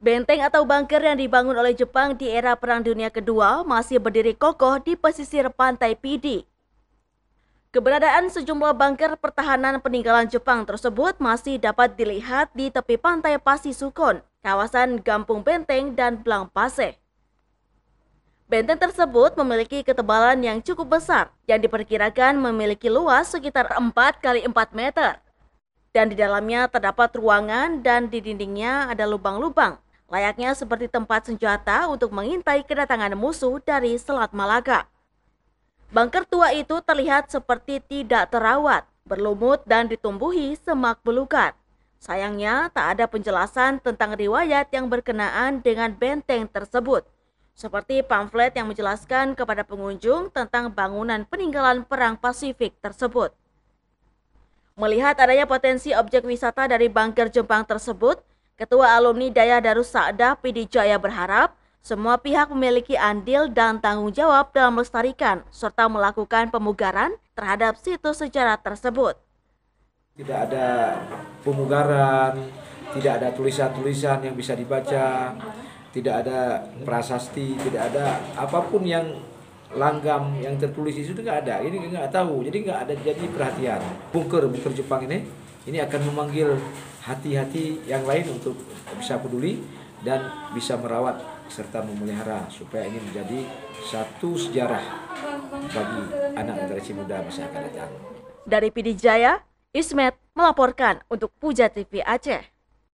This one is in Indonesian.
Benteng atau bunker yang dibangun oleh Jepang di era Perang Dunia Kedua masih berdiri kokoh di pesisir pantai Pidi. Keberadaan sejumlah bunker pertahanan peninggalan Jepang tersebut masih dapat dilihat di tepi pantai Pasisukon, kawasan Gampung Benteng dan Blangpase. Benteng tersebut memiliki ketebalan yang cukup besar yang diperkirakan memiliki luas sekitar 4 kali 4 meter. Dan di dalamnya terdapat ruangan dan di dindingnya ada lubang-lubang, layaknya seperti tempat senjata untuk mengintai kedatangan musuh dari Selat Malaka. Bunker tua itu terlihat seperti tidak terawat, berlumut dan ditumbuhi semak belukar. Sayangnya tak ada penjelasan tentang riwayat yang berkenaan dengan benteng tersebut, seperti pamflet yang menjelaskan kepada pengunjung tentang bangunan peninggalan Perang Pasifik tersebut. Melihat adanya potensi objek wisata dari bunker Jepang tersebut, Ketua Alumni Daya Darus Sa'dah Pidi Jaya berharap semua pihak memiliki andil dan tanggung jawab dalam melestarikan serta melakukan pemugaran terhadap situs sejarah tersebut. Tidak ada pemugaran, tidak ada tulisan-tulisan yang bisa dibaca, tidak ada prasasti, tidak ada apapun yang langgam yang tertulis di situ, nggak ada. Ini nggak tahu, jadi nggak ada jadi perhatian. Bunker Jepang ini akan memanggil hati-hati yang lain untuk bisa peduli dan bisa merawat serta memelihara supaya ini menjadi satu sejarah bagi anak generasi muda masa akan datang. Dari Pidi Jaya, Ismet melaporkan untuk Puja TV Aceh.